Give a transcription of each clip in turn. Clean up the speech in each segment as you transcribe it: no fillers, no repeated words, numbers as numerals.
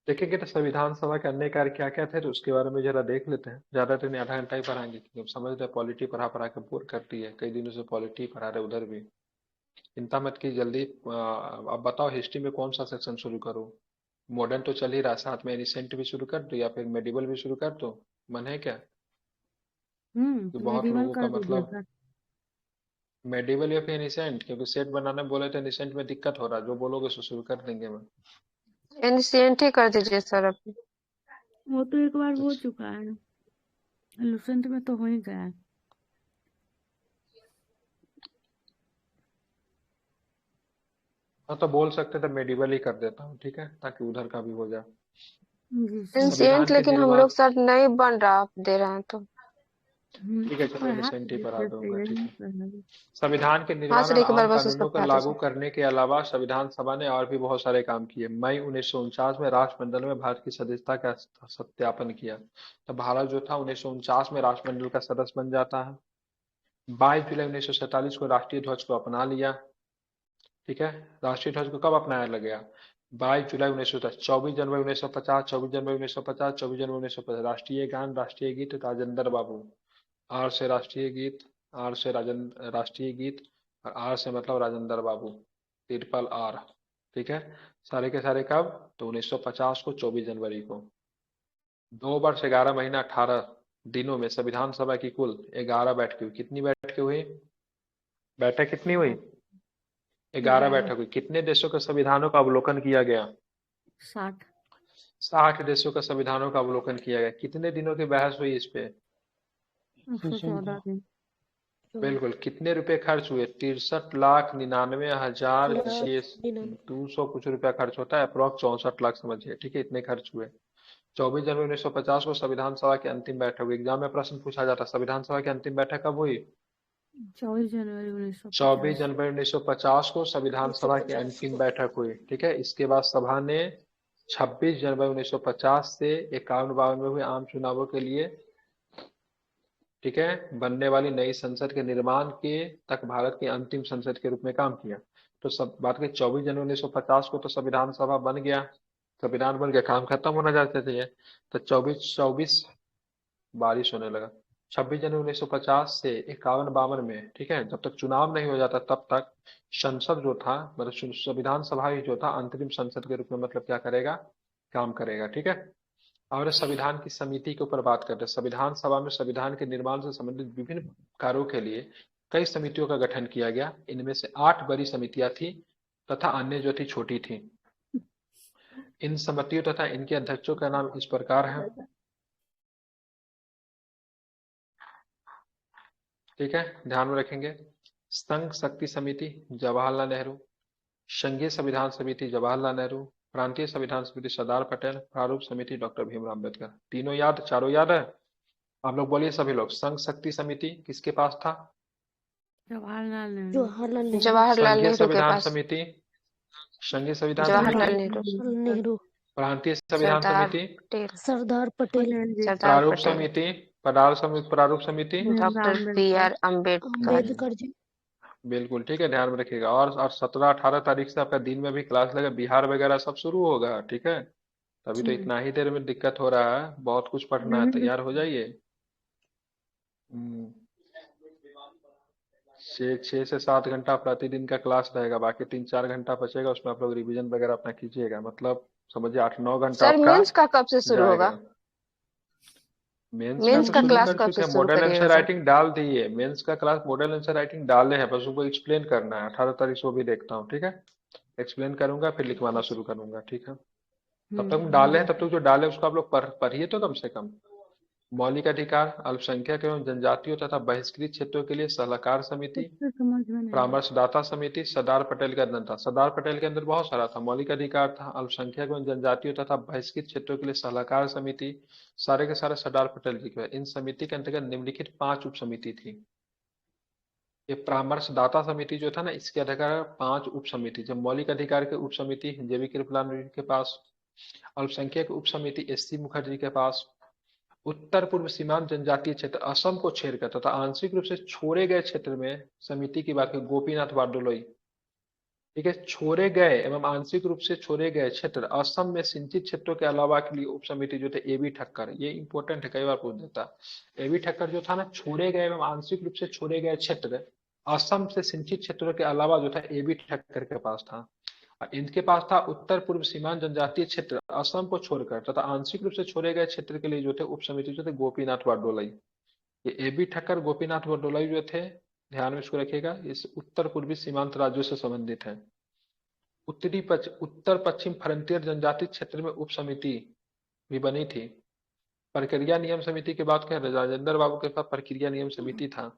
देखेंगे तो संविधान सभा के अन्य कार्य क्या क्या थे, तो उसके बारे में जरा देख लेते हैं। ज्यादा तो नहीं, आधा घंटा ही पढ़ाएंगे, क्योंकि हम समझ रहे हैं पॉलिटी पढ़ा पढ़ा के बोर करती है, कई दिनों से पॉलिटी पढ़ा रहे उधर भी। चिंता मत की, जल्दी अब बताओ हिस्ट्री में कौन सा सेक्शन शुरू करूँ? मॉडर्न तो चल ही रहा, साथ में एनिसेंट भी शुरू कर दो या फिर मेडिवल भी शुरू कर दो? मन है क्या? कि बहुत मेडिवल लोगों का कर दीजिए मतलब सर। मेडिवल या फिर एनिसेंट, क्योंकि सेट बनाने बोले तो एनिसेंट में दिक्कत हो रहा है, जो बोलोगे सो शुरू कर देंगे मैं। एनसीएंट ही कर दीजिए सर अभी। वो तो एक बार हो अच्छा। चुका है, लुसेंट में तो हो ही गया है। हाँ तो बोल सकते थे मेडिवल ही कर देता हूँ, ठीक है, ताकि उधर का भी हो जाए। जी सर। एनसीएंट संविधान के लेकिन हम निर्माण। लोग सर नहीं बन रहा, आप दे रहे हैं तो। ठीक है चलो पढ़ा एनिसेंट ही पढ़ा दीजिए दूंगा, ठीक यही है। करना है। संविधान के हाँ निर्माण सर, और एक आम बार बस उसका कानूनों को बता लागू दीजिए। करने के अलावा संविधान सभा ने और भी बहुत सारे काम किए। मई 1949 में राष्ट्रमंडल में भारत की सदस्यता का सत्यापन किया। तो भारत जो था 1949 में राष्ट्रमंडल का सदस्य बन जाता है। 22 जुलाई 1947 को राष्ट्रीय ध्वज को अपना लिया। ठीक है। राष्ट्रीय ध्वज को कब अपनाया गया? 22 जुलाई 1910, 24 जनवरी 1950, 24 जनवरी 1950, 24 जनवरी 1950। राष्ट्रीय गान, राष्ट्रीय गीत राजेंद्र बाबू। आर से राष्ट्रीय गीत, आर से राष्ट्रीय गीत, और आर से मतलब राजेंद्र बाबू, ट्रिपल आर। ठीक है। सारे के सारे कब? तो 1950 को 24 जनवरी को। 2 वर्ष 11 महीना 18 दिनों में संविधान सभा की कुल 11 बैठकें हुई। कितनी बैठकें हुई? बैठक कितनी हुई? 11 बैठक 11। हुई। कितने देशों के संविधानों का अवलोकन किया गया? 60। 60 देशों का संविधानों का अवलोकन किया गया। कितने दिनों की बहस हुई इस पे? 114 दिन। बिल्कुल। कितने रुपए खर्च हुए? 63,99,000 छह 200 कुछ रुपया खर्च होता है, अप्रोक्स 64 लाख समझिए, ठीक है, इतने खर्च हुए। 24 जनवरी 1950 को संविधान सभा की अंतिम बैठक हुई। एग्जाम में प्रश्न पूछा जाता है, संविधान सभा की अंतिम बैठक कब हुई? 24 24 जनवरी 1950। जनवरी 1950 को संविधान सभा की अंतिम बैठक हुई। ठीक है। इसके बाद सभा ने 26 जनवरी 1950 से 51-52 में हुए आम चुनावों के लिए, ठीक है, बनने वाली नई संसद के निर्माण के तक भारत की अंतिम संसद के रूप में काम किया। तो सब बात करें 24 जनवरी 1950 को तो संविधान सभा बन गया, संविधान बन गया, काम खत्म होना चाहते थे ये। तो 24 24 बारिश होने लगा। 26 जनवरी 1950 से 51-52 में, ठीक है, जब तक चुनाव नहीं हो जाता तब तक संसद जो था, मतलब संविधान सभा ही जो था अंतरिम संसद के रूप में मतलब क्या करेगा, काम करेगा। ठीक है। और संविधान की समिति के ऊपर बात करते हैं। संविधान सभा में संविधान के निर्माण से संबंधित विभिन्न कार्यों के लिए कई समितियों का गठन किया गया। इनमें से 8 बड़ी समितियां थी तथा अन्य जो थी छोटी थी। इन समितियों तथा इनके अध्यक्षों का नाम इस प्रकार है। ठीक है, ध्यान में रखेंगे। संघ शक्ति समिति जवाहरलाल नेहरू, संघीय संविधान समिति जवाहरलाल नेहरू, प्रांतीय संविधान समिति सरदार पटेल, प्रारूप समिति डॉक्टर भीमराव अम्बेडकर। तीनों याद, चारों याद है? आप लोग बोलिए सभी लोग। संघ शक्ति समिति किसके पास था? जवाहरलाल नेहरू। जवाहरलाल संघीय नेहरू के संविधान पास। समिति, संघीय संविधान समिति, जवाहरलाल नेहरू। नेहरू। प्रांतीय संविधान सरदार समिति, पटेल। सरदार पटेल जी। सरदार प्रारूप पटेल। समिति, प्रारूप समिति। Bhimrao doctor B Ambedkar. R Ambedkar. Ambedkar ji. बिल्कुल ठीक है, ध्यान में रखिएगा। और 17-18 तारीख से आपका दिन में भी क्लास लगा, बिहार वगैरह सब शुरू होगा, ठीक है। तभी तो जी। इतना ही देर में दिक्कत हो रहा है, बहुत कुछ पढ़ना है, तैयार हो जाइए। हम्म, 6 से 7 घंटा प्रतिदिन का क्लास रहेगा, बाकी 3-4 घंटा बचेगा, उसमें आप लोग रिवीजन वगैरह अपना कीजिएगा, मतलब समझिए 8-9 घंटा सर आपका मेंस का कब से शुरू होगा? जाएगा। मेंस का मेंस तो का शुरू क्लास कर कब चुके से हैं, शुरू मॉडल करिएगा आंसर सर? राइटिंग डाल दिए। मेंस का क्लास मॉडल आंसर राइटिंग डाले हैं, बस उनको एक्सप्लेन करना है। 18 तारीख से वो भी देखता हूँ, ठीक है। एक्सप्लेन करूंगा फिर लिखवाना शुरू करूंगा, ठीक है। तब तक हम डाले हैं, तब तक जो डाले उसको आप लोग पढ़िए तो कम से कम। मौलिक अधिकार, अल्पसंख्यक एवं जनजातियों तथा बहिष्कृत क्षेत्रों के लिए सलाहकार समिति, कुछ तो समझ में नहीं आ परामर्शदाता समिति सरदार पटेल के अंदर था। सरदार पटेल के अंदर बहुत सारा था, मौलिक अधिकार था, अल्पसंख्यक एवं जनजातियों तथा बहिष्कृत क्षेत्रों के लिए सलाहकार समिति, सारे के सारे सरदार पटेल जी के। इन समिति के अंतर्गत निम्नलिखित 5 उप समिति थी। ये परामर्शदाता समिति जो था ना, इसके अंतर्गत 5 उप समिति। जब मौलिक अधिकार के उप समिति जेबी कृपलानी के पास, अल्पसंख्यक उप समिति एस सी मुखर्जी के पास, उत्तर पूर्व सीमांत जनजातीय क्षेत्र असम को छेड़कर तथा आंशिक रूप से छोड़े गए क्षेत्र में समिति की बात की गोपीनाथ बारडोलोई, ठीक है। छोड़े गए एवं आंशिक रूप से छोड़े गए क्षेत्र असम में सिंचित क्षेत्रों के अलावा के लिए उप समिति जो थे एबी ठक्कर, ये इंपॉर्टेंट है, कई बार पूछ देता। एबी ठक्कर जो था ना, छोड़े गए एवं आंशिक रूप से छोड़े गए क्षेत्र असम से सिंचित क्षेत्रों के अलावा जो था एबी ठक्कर के पास था। और इनके पास था उत्तर पूर्व सीमांत जनजातीय क्षेत्र असम को छोड़कर तथा आंशिक रूप से छोड़े गए क्षेत्र के लिए जो थे उप समिति जो थे गोपीनाथ बारडोलाई। ये एबी ठक्कर गोपीनाथ बारडोलाई जो थे, ध्यान में इसको रखिएगा, इस उत्तर पूर्वी सीमांत राज्यों से संबंधित है। उत्तर पश्चिम फ्रंटियर जनजाति क्षेत्र में उप समिति भी बनी थी। प्रक्रिया नियम समिति की बात करें, राजेंद्र बाबू के पास प्रक्रिया नियम समिति था।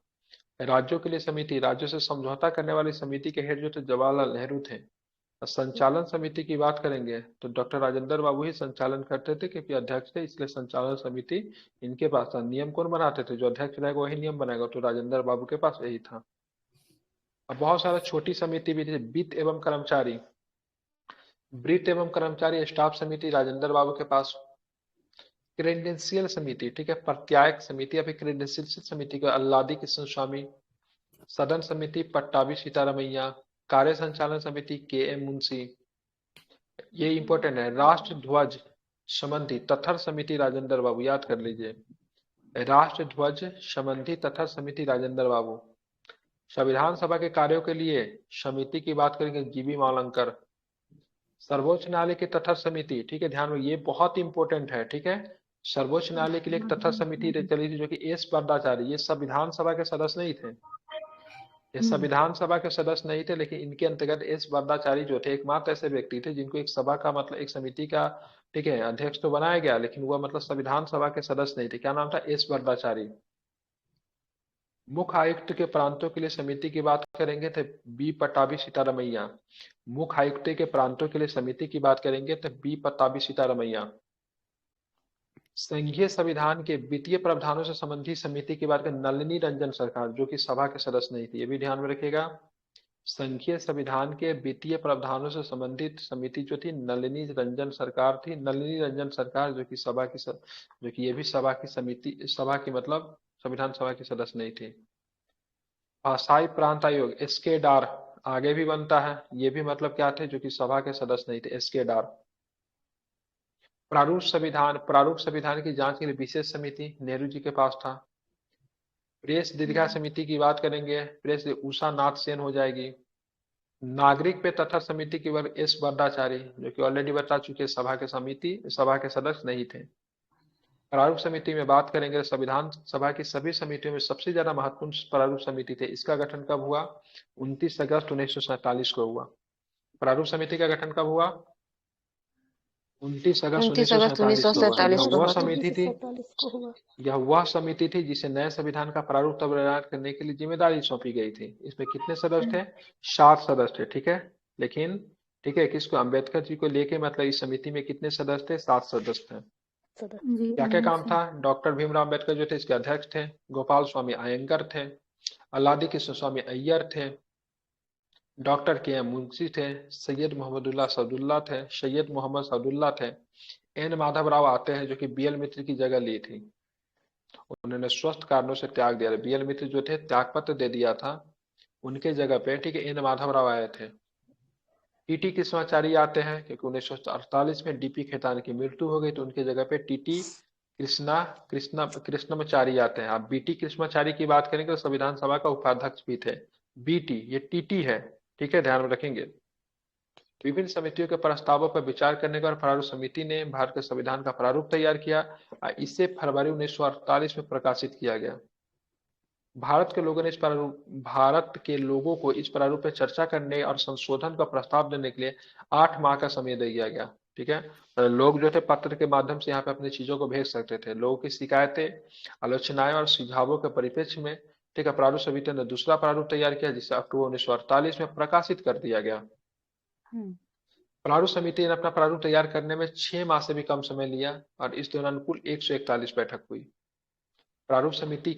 राज्यों के लिए समिति, राज्यों से समझौता करने वाली समिति के हेड जो थे जवाहरलाल नेहरू थे। संचालन समिति की बात करेंगे तो डॉक्टर राजेंद्र बाबू ही संचालन करते थे, क्योंकि अध्यक्ष थे, इसलिए संचालन समिति इनके पास था। नियम कौन बनाते थे? जो अध्यक्ष रहेगा वही नियम बनाएगा, तो राजेंद्र बाबू के पास यही था। अब बहुत सारा छोटी समिति भी थी। वित्त एवं कर्मचारी, वृत्त एवं कर्मचारी स्टाफ समिति राजेंद्र बाबू के पास। क्रेडेंशियल समिति, ठीक है, प्रत्यायक समिति या फिर क्रेडेंशियल समिति का अल्लादी कृष्ण स्वामी। सदन समिति पट्टाभी सीतारमैया। कार्य संचालन समिति के एम मुंशी। ये इंपॉर्टेंट है। राष्ट्र ध्वज संबंधी तथर समिति राजेंद्र बाबू, याद कर लीजिए, राष्ट्र ध्वज संबंधी तथर समिति राजेंद्र बाबू। संविधान सभा के कार्यों के लिए समिति की बात करेंगे जीबी मावलंकर। सर्वोच्च न्यायालय की तथर समिति, ठीक है, ध्यान में, ये बहुत इंपॉर्टेंट है, ठीक है। सर्वोच्च न्यायालय के लिए एक तथर समिति चली थी जो कि एस बर्दाचारी, ये संविधान सभा के सदस्य नहीं थे, ये संविधान सभा के सदस्य नहीं थे, लेकिन इनके अंतर्गत एस बर्दाचारी जो थे एकमात्र ऐसे व्यक्ति थे जिनको एक सभा का मतलब एक समिति का, ठीक है, अध्यक्ष तो बनाया गया, लेकिन वह मतलब संविधान सभा के सदस्य नहीं थे। क्या नाम था? एस बर्दाचारी। मुख्य आयुक्त के प्रांतों के लिए समिति की बात करेंगे तो बी पट्टाभी सीतारमैया। मुख्य आयुक्त के प्रांतों के लिए समिति की बात करेंगे तो बी पट्टाभी सीतारमैया। संघीय संविधान के वित्तीय प्रावधानों से संबंधित समिति की बात करें नलिनी रंजन सरकार, जो कि सभा के सदस्य नहीं थी, ये भी ध्यान में रखिएगा। संघीय संविधान के वित्तीय प्रावधानों से संबंधित समिति जो थी नलिनी रंजन सरकार थी। नलिनी रंजन सरकार जो कि सभा की जो कि ये भी सभा की समिति, सभा की मतलब संविधान सभा के सदस्य नहीं थे। भाषाई प्रांत आयोग एसके डार आगे भी बनता है, ये भी मतलब क्या थे? जो कि सभा के सदस्य नहीं थे, एसके डार। प्रारूप संविधान की जांच के लिए विशेष समिति नेहरू जी के पास था। प्रेस दीर्घा समिति की बात करेंगे, प्रेस उषा नाथ सेन हो जाएगी। नागरिक पे तथर समिति की बात एस बर्दाचारी, जो कि ऑलरेडी बता चुके सभा के सदस्य नहीं थे। प्रारूप समिति में बात करेंगे, संविधान सभा की सभी समितियों में सबसे ज्यादा महत्वपूर्ण प्रारूप समिति थे। इसका गठन कब हुआ? 29 अगस्त 1947 को हुआ। प्रारूप समिति का गठन कब हुआ? 29 अगस्त 29 अगस्त 1947 1947 को को वह हुआ था। समिति थी, यह वह समिति थी जिसे नए संविधान का प्रारूप तैयार करने के लिए जिम्मेदारी सौंपी गई थी। इसमें कितने सदस्य थे? 7 सदस्य थे, ठीक है। लेकिन ठीक है, किसको? अम्बेडकर जी को लेके, मतलब इस समिति में कितने सदस्य थे? 7 सदस्य थे। जी क्या क्या काम था? डॉक्टर भीमराव अम्बेडकर जो थे इसके अध्यक्ष थे। गोपाल स्वामी अयंगर थे। अल्लादी कृष्ण स्वामी अय्यर थे। डॉक्टर के एम मुंशी थे। सैयद मोहम्मदुल्लाह सदुल्ला थे। सैयद मोहम्मद सदुल्ला थे। एन माधव राव आते हैं जो कि बीएल मित्र की जगह ली थी। उन्होंने स्वस्थ कारणों से त्याग दिया। बीएल मित्र जो थे त्यागपत्र दे दिया था, उनके जगह पे, ठीक है, एन माधव राव आए थे। टीटी कृष्णाचारी आते हैं क्योंकि 1948 में डीपी खेतान की मृत्यु हो गई, तो उनके जगह पे टीटी कृष्णमाचारी आते हैं। आप बीटी कृष्णाचारी की बात करेंगे तो संविधान सभा का उपाध्यक्ष भी थे। बीटी, ये टीटी है, ठीक है, ध्यान में रखेंगे। विभिन्न समितियों के प्रस्तावों पर विचार करने के बाद प्रारूप समिति ने भारत के संविधान का प्रारूप तैयार किया। इसे फरवरी 1948 में प्रकाशित किया गया। भारत के लोगों को इस प्रारूप पर चर्चा करने और संशोधन का प्रस्ताव देने के लिए 8 माह का समय दिया गया, ठीक है। लोग जो थे पत्र के माध्यम से यहाँ पे अपनी चीजों को भेज सकते थे। लोगों की शिकायतें, आलोचनाएं और सुझावों के परिप्रेक्ष्य में, ठीक है, प्रारूप समिति ने दूसरा प्रारूप तैयार किया, जिसे अक्टूबर 1948 में प्रकाशित कर दिया गया। प्रारूप समिति ने अपना प्रारूप तैयार करने में 6 माह से भी कम समय लिया और इस दौरान कुल 141 बैठक हुई। प्रारूप समिति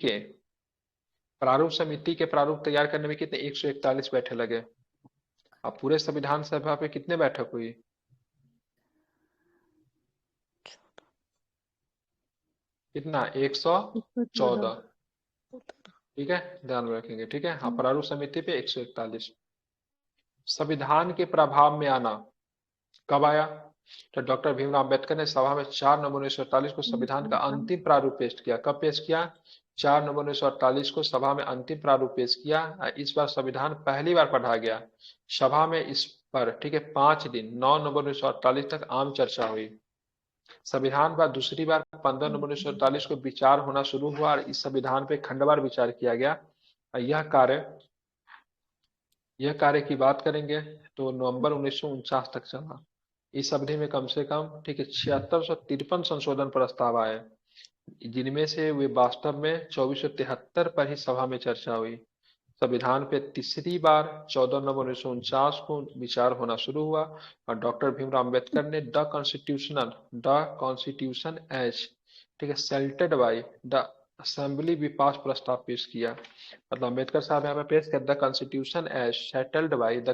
के प्रारूप तैयार करने में कितने? 141 बैठक लगे। अब पूरे संविधान सभा पे कितने बैठक हुई? कितना? 114, ठीक है, ध्यान में रखेंगे, ठीक है। हाँ, प्रारूप समिति पे 141। संविधान के प्रभाव में आना कब आया? तो डॉक्टर भीमराव अंबेडकर ने सभा में 4 नवंबर 1948 को संविधान का अंतिम प्रारूप पेश किया। कब पेश किया? 4 नवंबर 1948 को सभा में अंतिम प्रारूप पेश किया। इस बार संविधान पहली बार पढ़ा गया सभा में इस पर, ठीक है। 5 दिन 9 नवंबर 1948 तक आम चर्चा हुई। संविधान पर दूसरी बार 15 नवंबर 1948 को विचार होना शुरू हुआ और इस संविधान पे खंडवार विचार किया गया। यह कार्य की बात करेंगे तो नवंबर 1949 तक चला। इस अवधि में कम से कम, ठीक है, 7653 संशोधन प्रस्ताव आए, जिनमें से वे वास्तव में 2473 पर ही सभा में चर्चा हुई। संविधान पे तीसरी बार 14 नवंबर 1949 को विचार होना शुरू हुआ और डॉक्टर भीमराव अंबेडकर ने द कॉन्स्टिट्यूशन एज, ठीक है, सेल्टेड बाय द असेंबली भी पास प्रस्ताव पेश किया। मतलब अंबेडकर साहब यहाँ पे पेश कर the constitution as settled by the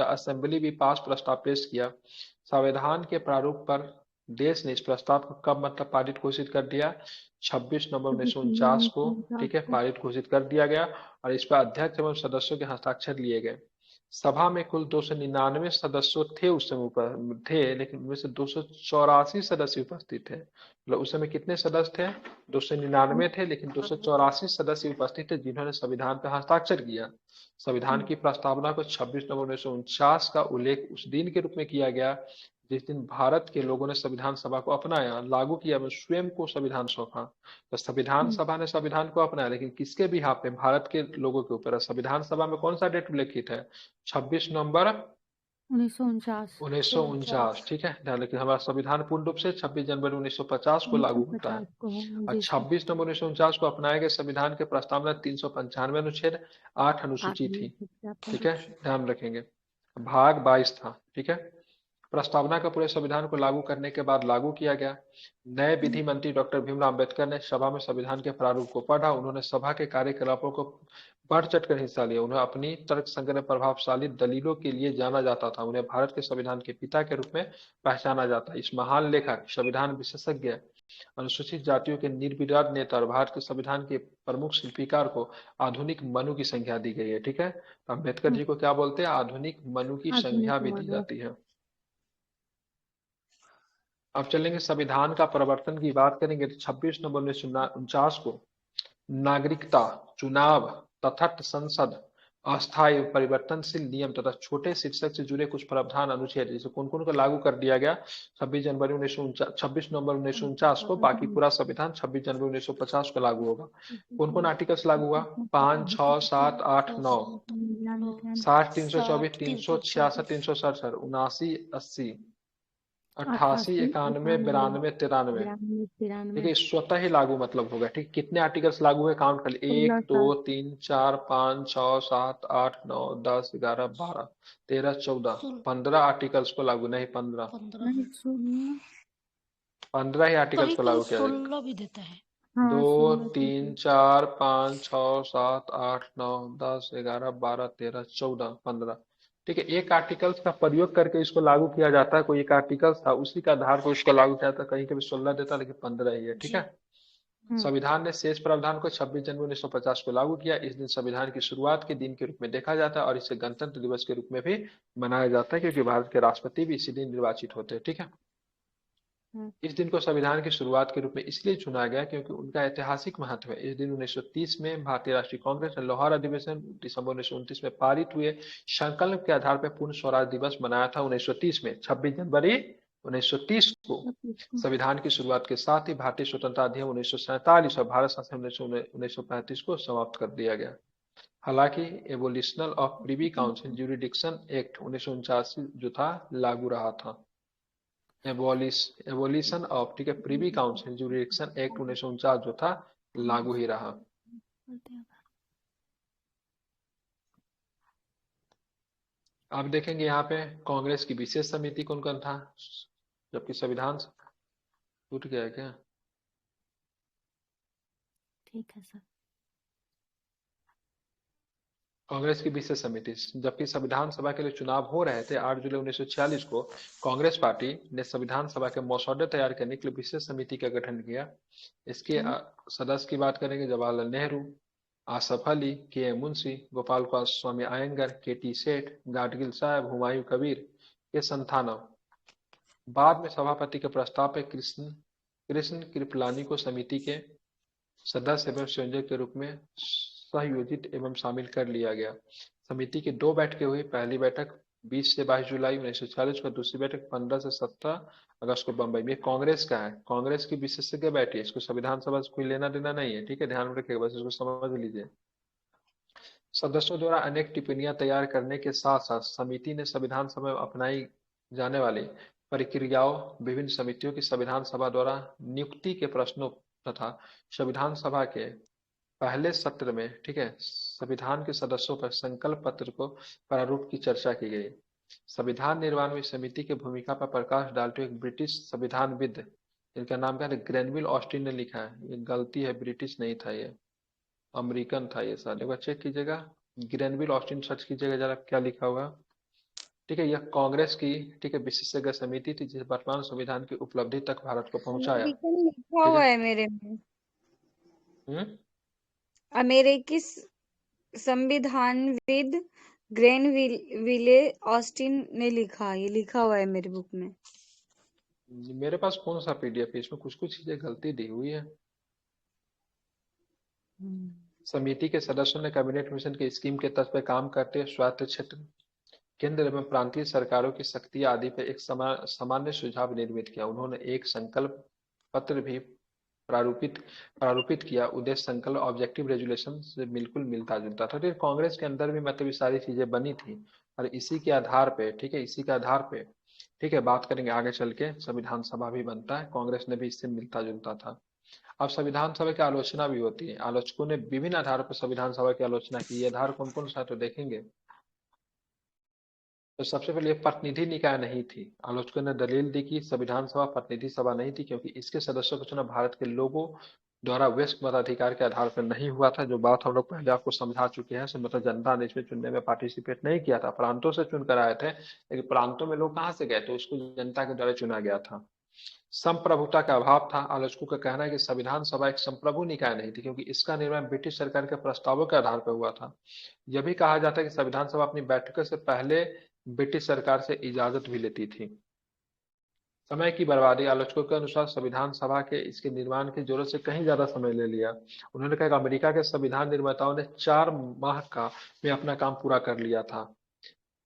assembly भी पास प्रस्ताव पेश किया। संविधान के प्रारूप पर देश ने इस प्रस्ताव को कब मतलब पारित घोषित कर दिया? 26 नवंबर 1949 को, ठीक है, पारित घोषित कर दिया गया और इस पर अध्यक्ष एवं सदस्यों के हस्ताक्षर लिए गए। सभा में कुल 299 सदस्य थे उस समय थे, लेकिन उनमें से 284 सदस्य उपस्थित थे। मतलब उस समय कितने सदस्य थे? 299 थे, लेकिन 284 सदस्य उपस्थित थे जिन्होंने संविधान पर हस्ताक्षर किया। संविधान की प्रस्तावना को 26 नवंबर 1949 का उल्लेख उस दिन के रूप में किया गया जिस दिन भारत के लोगों ने संविधान सभा को अपनाया, लागू किया एवं स्वयं को संविधान सौंपा। तो संविधान सभा ने संविधान को अपनाया, लेकिन किसके बिहाफ पे? भारत के लोगों के ऊपर। संविधान सभा में कौन सा डेट उल्लेखित है? 26 नवंबर 1949, ठीक है। लेकिन हमारा संविधान पूर्ण रूप से 26 जनवरी 1950 को लागू होता है। और 26 नवंबर 1949 को अपनाए गए संविधान के प्रस्तावना 395 अनुच्छेद 8 अनुसूची थी, ठीक है, ध्यान रखेंगे। भाग 22 था, ठीक है। प्रस्तावना का पूरे संविधान को लागू करने के बाद लागू किया गया। नए विधि मंत्री डॉक्टर भीमराव अंबेडकर ने सभा में संविधान के प्रारूप को पढ़ा। उन्होंने सभा के कार्यकलापों को बढ़ चढ़कर हिस्सा लिया। उन्हें अपनी तर्कसंगत प्रभावशाली दलीलों के लिए जाना जाता था। उन्हें भारत के संविधान के पिता के रूप में पहचाना जाता। इस महान लेखक, संविधान विशेषज्ञ, अनुसूचित जातियों के निर्विवाद नेता और भारत के संविधान के प्रमुख शिल्पीकार को आधुनिक मनु की संज्ञा दी गई है, ठीक है। अम्बेडकर जी को क्या बोलते हैं? आधुनिक मनु की संज्ञा भी दी जाती है। अब चलेंगे संविधान का प्रवर्तन की बात करेंगे तो 26 नवंबर 1949 को नागरिकता, चुनाव, तथार्थ संसद, अस्थायी परिवर्तनशील नियम तथा छोटे शीर्षक से जुड़े कुछ प्रावधान अनुच्छेद, जैसे कौन कौन को लागू कर दिया गया 26 नवंबर 1949 को। बाकी पूरा संविधान 26 जनवरी 1950 को लागू होगा। कौन कौन आर्टिकल्स लागू हुआ? 5, 6, 7, 8, 9, 60, 324, 366, 367, 79, 80, 88, 91, 92, 93, ठीक है। स्वतः ही लागू मतलब होगा, ठीक। कितने आर्टिकल्स लागू है? काउंट कर ले। 1, 2, 3, 4, 5, 6, 7, 8, 9, 10, 11, 12, 13, 14, 15 आर्टिकल्स को लागू, नहीं 15 ही आर्टिकल्स को लागू किया जाएगा। 16 भी देता है। 2, 3, 4, 5, 6, 7, 8, 9, 10, 11, 12, 13, 14, 15, ठीक है। एक आर्टिकल्स का प्रयोग करके इसको लागू किया जाता है। कोई एक आर्टिकल्स था, उसी का आधार पर इसको लागू किया जाता है। कहीं कभी 16 देता, लेकिन 15 ही है, ठीक है। संविधान ने शेष प्रावधान को 26 जनवरी 1950 को लागू किया। इस दिन संविधान की शुरुआत के दिन के रूप में देखा जाता है और इसे गणतंत्र दिवस के रूप में भी मनाया जाता है, क्योंकि भारत के राष्ट्रपति भी इसी दिन निर्वाचित होते हैं, ठीक है। इस दिन को संविधान की शुरुआत के रूप में इसलिए चुना गया क्योंकि उनका ऐतिहासिक महत्व है। इस दिन 1930 में भारतीय राष्ट्रीय कांग्रेस ने लाहौर अधिवेशन दिसंबर 1929 में पारित हुए संकल्प के आधार पर पूर्ण स्वराज दिवस मनाया था 1930 में। 26 जनवरी 1930 को संविधान की शुरुआत के साथ ही भारतीय स्वतंत्रता अधिनियम 1947 और भारत शासन 1935 को समाप्त कर दिया गया। हालांकि Abolition of Privy Council Jurisdiction Act 1949 जो था लागू रहा था। एबोलिशन ऑफ, ठीक है, प्रिवी काउंसिल ज्यूरिडिक्शन एक्ट 1949 जो था लागू ही रहा। आप देखेंगे यहाँ पे कांग्रेस की विशेष समिति कौन कौन था, जबकि संविधान टूट गया क्या? ठीक है सर। कांग्रेस की विशेष समिति, जबकि संविधान सभा के लिए चुनाव हो रहे थे 8 जुलाई 1946 को, कांग्रेस पार्टी ने संविधान सभा के मसौदे तैयार करने के लिए विशेष समिति का गठन किया। इसके सदस्य की बात करेंगे जवाहरलाल नेहरू, आसफ अली, के एम मुंशी, गोपाल स्वामी अयंगर, के टी सेठ, गाडगिल साहब, हुमायूं कबीर, ये संथानव। बाद में सभापति के प्रस्ताव पर कृष्ण कृष्ण कृपलानी को समिति के सदस्य एवं संयोजक के रूप में सहयोजित एवं शामिल कर लिया गया। समिति की 2 बैठकें हुई। पहली बैठक 20 से 22 जुलाई 1940 को, दूसरी बैठक 15 से 17 अगस्त को बंबई में। कांग्रेस का है, कांग्रेस की विशेषज्ञ बैठी है, इसको संविधान सभा से कोई लेना देना नहीं है, ठीक है, ध्यान में रखिएगा, बस इसको समझ लीजिए। सदस्यों द्वारा अनेक टिप्पणियां तैयार करने के साथ साथ समिति ने संविधान सभा में अपनाई जाने वाली प्रक्रियाओं, विभिन्न समितियों की संविधान सभा द्वारा नियुक्ति के प्रश्नों तथा संविधान सभा के पहले सत्र में, ठीक है, संविधान के सदस्यों पर संकल्प पत्र को प्रारूप की चर्चा की गई। संविधान निर्माण में समिति की भूमिका पर प्रकाश डालते हुए एक ब्रिटिश संविधानविद, इनका नाम क्या है, ग्रेनविल ऑस्टिन ने लिखा है। ये गलती है, ब्रिटिश नहीं था, ये अमेरिकन था ये सर, एक बार चेक कीजिएगा, ग्रेनविल ऑस्टिन सर्च कीजिएगा जरा क्या लिखा हुआ। ठीक है, यह कांग्रेस की, ठीक है, विशेषज्ञ समिति थी जिसे वर्तमान संविधान की उपलब्धि तक भारत को पहुंचाया। अमेरिकन लिखा ठीक हुआ है, है मेरे में। हम्म, अमेरिकी संविधानविद ग्रेनविले ऑस्टिन ने लिखा, ये लिखा हुआ है मेरे बुक में। मेरे पास कौन सा पीडीएफ है, इसमें कुछ कुछ चीजें गलती दी हुई है। समिति के सदस्यों ने कैबिनेट मिशन की स्कीम के तर्ज पर काम करते हुए स्वायत्त क्षेत्र, केंद्र एवं प्रांतीय सरकारों की शक्ति आदि पर एक सामान्य सुझाव निर्मित किया। उन्होंने एक संकल्प पत्र भी प्रारूपित किया। उद्देश्य संकल्प ऑब्जेक्टिव रेजुलेशन से बिल्कुल मिलता जुलता था। तो कांग्रेस के अंदर भी मतलब ये सारी चीजें बनी थी और इसी के आधार पे, ठीक है, इसी के आधार पे, ठीक है, बात करेंगे आगे चल के, संविधान सभा भी बनता है, कांग्रेस ने भी इससे मिलता जुलता था। अब संविधान सभा की आलोचना भी होती है। आलोचकों ने विभिन्न आधारों पर संविधान सभा की आलोचना की। ये आधार कौन कौन सा है तो देखेंगे। तो सबसे पहले ये प्रतिनिधि निकाय नहीं थी। आलोचकों ने दलील दी कि संविधान सभा प्रतिनिधि सभा नहीं थी क्योंकि इसके सदस्यों का चुनाव भारत के लोगों द्वारा वयस्क मताधिकार के आधार पर नहीं हुआ था। जो बात हम लोग पहले आपको समझा चुके हैं, मतलब जनता ने इसमें चुनने में पार्टिसिपेट नहीं किया था, प्रांतों से चुनकर आए थे, लेकिन प्रांतों में लोग कहाँ से गए थे, उसको जनता के द्वारा चुना गया था। संप्रभुता का अभाव था। आलोचकों का कहना है कि संविधान सभा एक संप्रभु निकाय नहीं थी क्योंकि इसका निर्माण ब्रिटिश सरकार के प्रस्तावों के आधार पर हुआ था। यह भी कहा जाता है कि संविधान सभा अपनी बैठकों से पहले ब्रिटिश सरकार से इजाजत भी लेती थी। समय की बर्बादी। आलोचकों के अनुसार संविधान सभा के इसके निर्माण की जरूरत से कहीं ज्यादा समय ले लिया। उन्होंने कहा कि अमेरिका के संविधान निर्माताओं ने 4 माह का में अपना काम पूरा कर लिया था।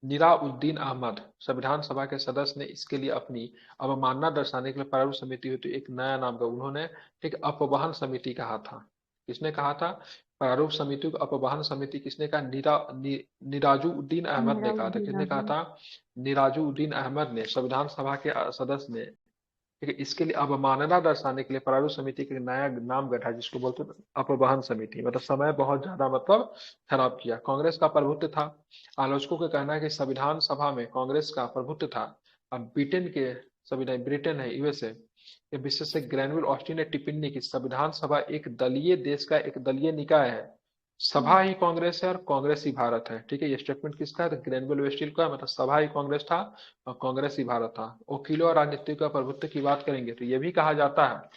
निराउद्दीन अहमद, संविधान सभा के सदस्य ने इसके लिए अपनी अवमानना दर्शाने के लिए प्रारूप समिति हेतु एक नया नाम का उन्होंने, ठीक, अपवाहन समिति कहा था। किसने कहा था प्रारूप समिति को अपवाहन समिति? किसने कहा? निराजुद्दीन अहमद ने कहा था। किसने कहा था? निराजुद्दीन अहमद ने, संविधान सभा के सदस्य ने, ठीक है, इसके लिए अवमानना दर्शाने के लिए प्रारूप समिति का नया नाम गढ़ा जिसको बोलते हैं अपवाहन समिति। मतलब समय बहुत ज्यादा मतलब खराब किया। कांग्रेस का प्रभुत्व था। आलोचकों का कहना है कि संविधान सभा में कांग्रेस का प्रभुत्व था। अब ब्रिटेन के संविधान, ब्रिटेन है, यूएसए के विशेषज्ञ ग्रेनविल ऑस्टिन ने टिप्पणी की संविधान सभा एक दलीय देश का एक दलीय निकाय है। सभा ही कांग्रेस है और कांग्रेस ही भारत है। ठीक है, ये स्टेटमेंट किसका है? तो ग्रेनविल वेस्टिल का। मतलब सभा ही कांग्रेस था और कांग्रेस ही भारत था। वकीलों और राजनीतिक का प्रभुत्व की बात करेंगे तो ये भी कहा जाता है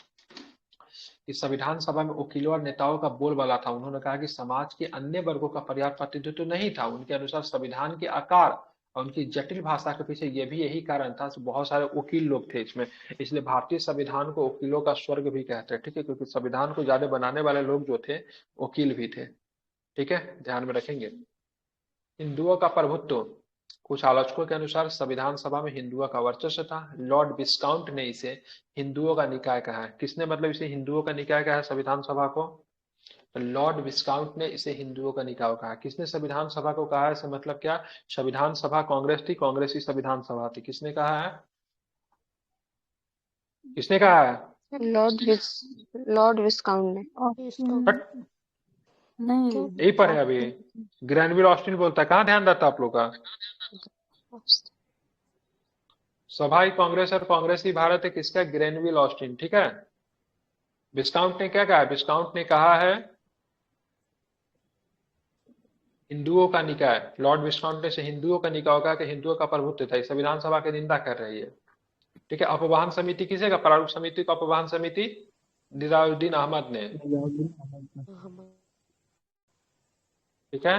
कि संविधान सभा में वकीलों और नेताओं का बोलबाला था। उन्होंने कहा कि समाज के अन्य वर्गों का पर्याप्त प्रतिनिधित्व नहीं था। उनके अनुसार संविधान के आकार और उनकी जटिल भाषा के पीछे ये भी यही कारण था। बहुत सारे वकील लोग थे इसमें, इसलिए भारतीय संविधान को वकीलों का स्वर्ग भी कहते हैं। ठीक है, क्योंकि संविधान को ज्यादा बनाने वाले लोग जो थे वकील भी थे। ठीक है, ध्यान में रखेंगे। हिंदुओं का प्रभुत्व। कुछ आलोचकों के अनुसार संविधान सभा में हिंदुओं का वर्चस्व था। लॉर्ड विस्काउंट ने इसे हिंदुओं का निकाय कहा है। किसने मतलब इसे हिंदुओं का निकाय कहा है संविधान सभा को? तो लॉर्ड विस्काउंट ने इसे हिंदुओं का निकाय कहा। किसने संविधान सभा को कहा है? इसका मतलब क्या? संविधान सभा कांग्रेस थी, कांग्रेस ही संविधान सभा थी। किसने कहा है? किसने कहा है? लॉर्ड विस्काउंट ने। नहीं, यही पर है अभी। ग्रेनविल ऑस्टिन बोलता है। कहाँ ध्यान रहता है आप लोग का? सभा ही कांग्रेस और कांग्रेस ही भारत है। किसका? Granville Austin. ठीक है, विस्काउंट ने क्या कहा? विस्काउंट ने कहा है हिंदुओं का निकाय। लॉर्ड विस्काउंट ने से हिंदुओं का निकाय कहा कि हिंदुओं का प्रभुत्व था। संविधान सभा की निंदा कर रही है। ठीक है, अपवाहन समिति किसे का? प्रारूप समिति को अपवाहन समिति निजामुद्दीन अहमद ने। ठीक है।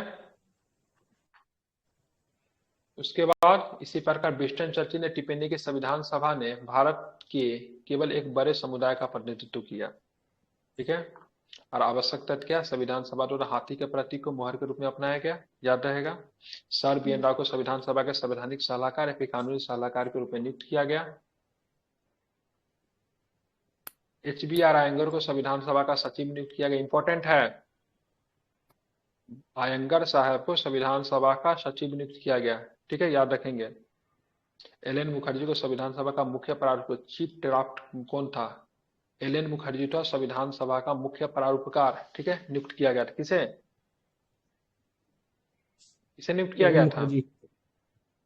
उसके बाद इसी प्रकार विंस्टन चर्चिल ने टिप्पणी की संविधान सभा ने भारत के केवल एक बड़े समुदाय का प्रतिनिधित्व किया। ठीक है। और आवश्यक तथ्य क्या, संविधान सभा द्वारा हाथी के प्रतीक को मोहर के रूप में अपनाया गया, याद रहेगा। Sir BN. राव को संविधान सभा के संवैधानिक सलाहकार या फिर कानूनी सलाहकार के रूप में नियुक्त किया गया। H.B.R. अयंगर को संविधान सभा का सचिव नियुक्त किया गया, इंपॉर्टेंट है। अयंगर साहब को संविधान सभा का सचिव नियुक्त किया गया, ठीक है, याद रखेंगे। एल.एन. मुखर्जी को संविधान सभा का मुख्य प्रारूप चीफ ड्राफ्ट कौन था, एल.एन. मुखर्जी था संविधान सभा का मुख्य प्रारूपकार, ठीक है, नियुक्त किया गया था। किसे किसे नियुक्त किया गया था,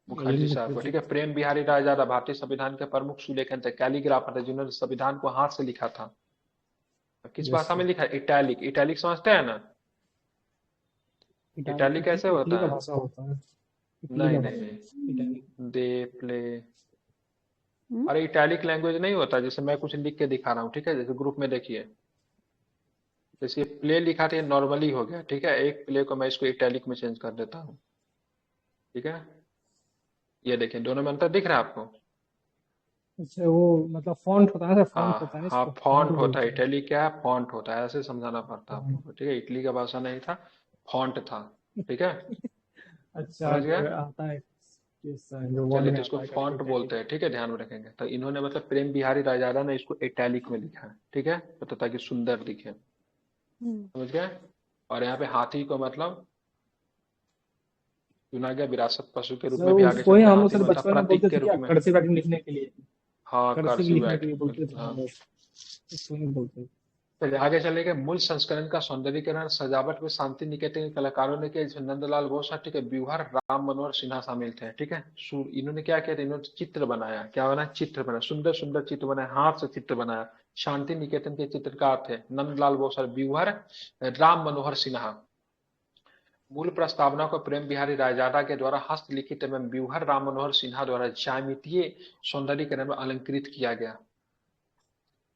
मुखर्जी साहब को, ठीक है। प्रेम बिहारी रायजादा भारतीय संविधान के प्रमुख सुलेखन थे, कैलीग्राफर थे, जिन्होंने संविधान को हाथ से लिखा था। किस भाषा में लिखा, इटैलिक। इटैलिक समझते हैं ना, इटैलिक कैसे होता है, भाषा होता है। नहीं नहीं, दे प्ले, अरे इटैलिक लैंग्वेज नहीं होता, जैसे मैं कुछ लिख के दिखा रहा हूँ, ठीक है, जैसे ग्रुप में देखिए, जैसे प्ले लिखा था, नॉर्मली हो गया, ठीक है। एक प्ले को मैं इसको इटैलिक में चेंज कर देता हूँ, ठीक है। ये देखिए, दोनों में अंतर दिख रहा है आपको। अच्छा, वो मतलब फॉन्ट होता है, फॉन्ट होता है, हाँ, इसको फॉन्ट font होता है, बोलते हैं। इटैलिक क्या है, फॉन्ट होता है, ऐसे समझाना पड़ता है आपको, ठीक है। इटली का भाषा नहीं था, फॉन्ट था, ठीक है, अच्छा, समझ गया। आता है जो वर्ड चलिए, में तो आता इसको है फॉन्ट बोलते हैं, ठीक है, ध्यान में रखेंगे। तो इन्होंने मतलब प्रेम बिहारी रायजादा ने इसको इटैलिक में लिखा है, ठीक है, तो ताकि सुंदर दिखे, समझ गए। और यहाँ पे हाथी को मतलब चुना गया विरासत पशु के रूप में भी, आगे वही चलते हम लोग हाथी से को मतलब बचपन में प्रतीक बोलते के थे रूप क्या, में। कर्सिव राइटिंग लिखने के लिए, हाँ, कर्सिव कर्सिव लिखने के लिए राइट, बोलते थे हाँ। हम लोग, इसको बोलते थे। चलिए आगे चलेंगे। मूल संस्करण का सौंदर्यीकरण सजावट में शांति निकेतन के कलाकारों ने किया, जिसमें नंदलाल बोस, ठीक है, ब्यूहर राम मनोहर सिन्हा शामिल थे, ठीक है। इन्होंने क्या किया था, इन्होंने चित्र बनाया, क्या बनाया, चित्र बनाया, सुंदर सुंदर चित्र बनाया, हाथ से चित्र बनाया। शांति निकेतन के चित्रकार थे नंदलाल बोस और ब्यूहर राम मनोहर सिन्हा। मूल प्रस्तावना को प्रेम बिहारी रायजादा के द्वारा हस्तलिखित एवं ब्यूहर राम मनोहर सिन्हा द्वारा ज्यामितीय सौंदर्यीकरण में अलंकृत किया गया।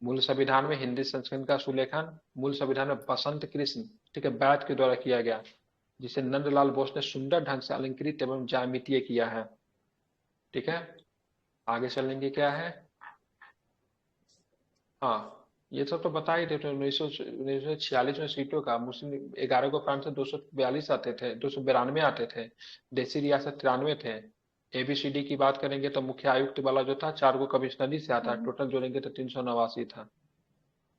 मूल संविधान में हिंदी संस्करण का सुलेखन मूल संविधान में बसंत कृष्ण, ठीक है, बैद के द्वारा किया गया, जिसे नंदलाल बोस ने सुंदर ढंग से अलंकृत एवं ज्यामितीय किया है, ठीक है। आगे चलेंगे, क्या है, हाँ, ये सब तो बता ही थे। तो 1946 में सीटों का मुस्लिम 11 को प्रांत से 242 आते थे, 292 आते थे, देसी रियासत 93 थे। एबीसीडी की बात करेंगे तो मुख्य आयुक्त वाला जो था 4 को कमिश्नरी से आता, टोटल जोड़ेंगे तो 389 था,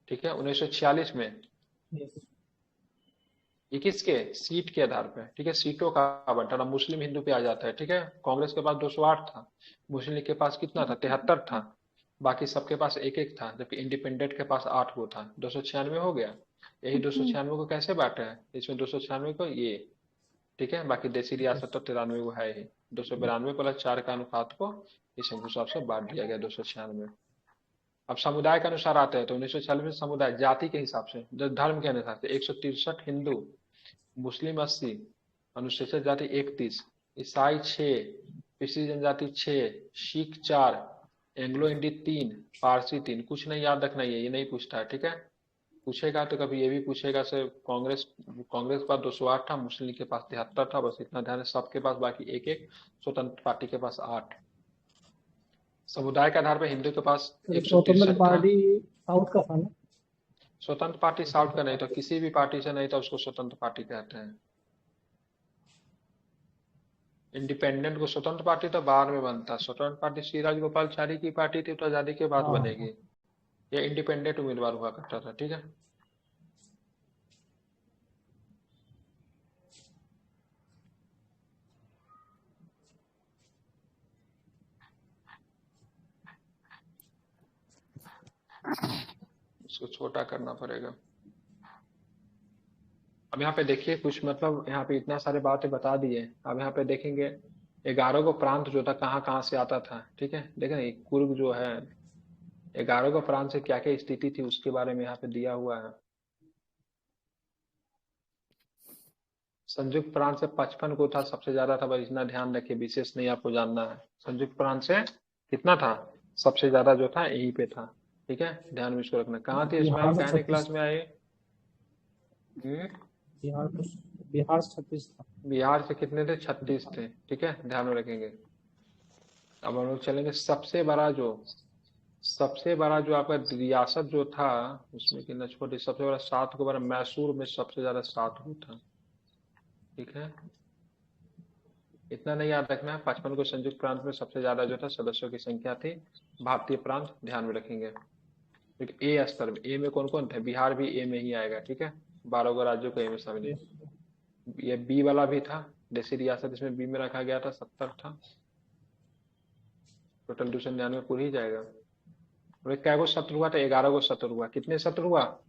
ठीक है, 1946 में। ये किसके सीट के आधार पे, ठीक है, सीटों का आवंटन। मुस्लिम हिंदू पे आ जाता है, ठीक है। कांग्रेस के पास 208 था, मुस्लिम लीग के पास कितना था, 73 था, बाकी सबके पास एक एक था, जबकि इंडिपेंडेंट के पास 8 को था, 296 हो गया। यही 296 को कैसे बांटा है, इसमें 296 को ये, ठीक है, बाकी देसी रियासत तो 93 को है ही, 292 प्लस 4 का अनुपात को इस हिसाब से बांट दिया गया 296। अब समुदाय के अनुसार आते हैं तो 1940 में समुदाय जाति के हिसाब से, धर्म के अनुसार से 163 हिंदू, मुस्लिम 80, अनुसूचित जाति 31, ईसाई 6, पिछड़ी जनजाति 6, सिख 4, एंग्लो इंडी 3, पारसी 3। कुछ नहीं याद रखना, ये नहीं पूछता है, ठीक है। पूछेगा तो कभी ये भी पूछेगा से कांग्रेस कांग्रेस के पास 208 था, मुस्लिम लीग के पास 73 था, बस इतना ध्यान है। सबके पास बाकी एक एक, स्वतंत्र पार्टी के पास 8। समुदाय के आधार पर हिंदू के पास स्वतंत्र 163 था। पार्टी साउथ का था ना, स्वतंत्र पार्टी साउथ का नहीं था, किसी भी पार्टी से नहीं था, उसको स्वतंत्र पार्टी कहते हैं। इंडिपेंडेंट को स्वतंत्र पार्टी तो बाद में बनता, स्वतंत्र पार्टी श्री राजगोपालचारी की पार्टी थी, तो आजादी के बाद बनेगी। ये इंडिपेंडेंट उम्मीदवार हुआ करता था, ठीक है। इसको छोटा करना पड़ेगा। अब यहाँ पे देखिए कुछ, मतलब यहाँ पे इतना सारे बातें बता दिए। अब यहाँ पे देखेंगे 11 को प्रांत जो था कहाँ कहाँ से आता था, ठीक है। देखें कुर्ग जो है 11 को प्रांत से क्या क्या स्थिति थी उसके बारे में यहाँ पे दिया हुआ है। संयुक्त प्रांत से 55 को था, सबसे ज्यादा था, बस इतना ध्यान रखिए, विशेष नहीं आपको जानना है। संयुक्त प्रांत से कितना था, सबसे ज्यादा जो था यहीं पे था, ठीक है, ध्यान में इसको रखना। कहाँ थे इसमें, आप कहने क्लास में आए, बिहार से 36 था। बिहार से कितने थे? 36 थे। ठीक है, ध्यान में रखेंगे। अब हम लोग चलेंगे सबसे बड़ा जो आपका रियासत जो था उसमें कितना छोटे, सबसे बड़ा 7 को बड़ा, मैसूर में सबसे ज्यादा 7 को था। ठीक है, इतना नहीं याद रखना है। 55 को संयुक्त प्रांत में सबसे ज्यादा जो था सदस्यों की संख्या थी। भारतीय प्रांत ध्यान में रखेंगे। ए स्तर में, ए में कौन कौन थे? बिहार भी ए में ही आएगा। ठीक है, 12 को राज्यों को ए में शामिल। ये बी वाला भी था, देशी रियासत इसमें बी में रखा गया था, 70 था। टोटल 299 पूरी ही जाएगा। और क्या को सत्र हुआ था? 11 को सत्र हुआ। कितने सत्र हुआ?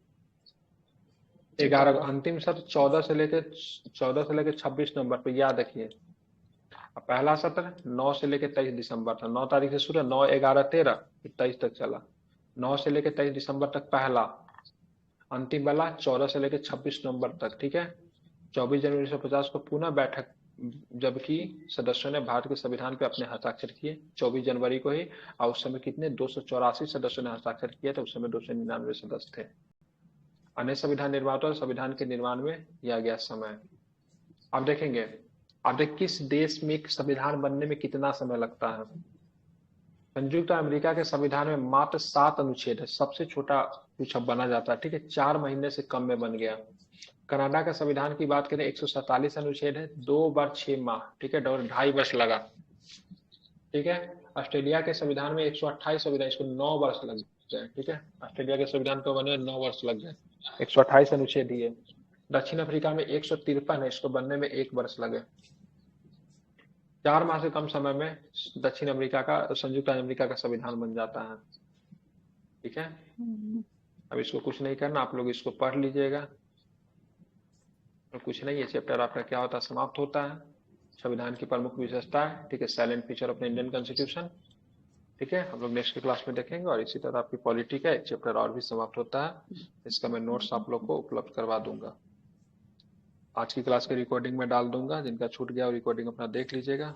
11। अंतिम सत्र 14 से लेकर 26 नवंबर पर, याद रखिए। पहला सत्र 9 से लेकर 23 दिसंबर था। 9 तारीख से शुरू, 9, 11, 13, 23 तक चला। 9 से लेकर 23 दिसंबर तक पहला। अंतिम वाला 14 से लेकर 26 नवंबर तक। ठीक है, 24 जनवरी 1950 को पुनः बैठक, जबकि सदस्यों ने भारत के संविधान पे अपने हस्ताक्षर किए 24 जनवरी को ही। और उस समय कितने? 284 सदस्यों ने हस्ताक्षर किए थे। उस समय 299 सदस्य थे। अन्य संविधान निर्माता और संविधान के निर्माण में किया गया समय। अब देखेंगे, अब देख किस देश में संविधान बनने में कितना समय लगता है। संयुक्त अमेरिका के संविधान में मात्र 7 अनुच्छेद है, सबसे छोटा कुछ अब बना जाता है। ठीक है, 4 महीने से कम में बन गया। कनाडा का संविधान की बात करें, 147 अनुच्छेद है, 2 बार 6 माह। ठीक है, 2.5 वर्ष लगा। ठीक है, ऑस्ट्रेलिया के संविधान में 128 संविधान, इसको 9 वर्ष लग गए। ठीक है, ऑस्ट्रेलिया के संविधान को बनने में 9 वर्ष लग गए। 128 अनुच्छेद ही है। दक्षिण अफ्रीका में 153 है, इसको बनने में 1 वर्ष लगे। 4 माह से कम समय में दक्षिण अमेरिका का, संयुक्त अमेरिका का संविधान बन जाता है। ठीक है, अब इसको कुछ नहीं करना, आप लोग इसको पढ़ लीजिएगा और कुछ नहीं, ये चैप्टर आपका क्या होता है? समाप्त होता है। संविधान की प्रमुख विशेषता है। ठीक है, silent feature of the Indian constitution. ठीक है, हम लोग नेक्स्ट क्लास में देखेंगे। और इसी तरह आपकी पॉलिटी का एक चैप्टर और भी समाप्त होता है। इसका मैं नोट्स आप लोग को उपलब्ध करवा दूंगा। आज की क्लास की रिकॉर्डिंग में डाल दूंगा, जिनका छूट गया वो रिकॉर्डिंग अपना देख लीजिएगा।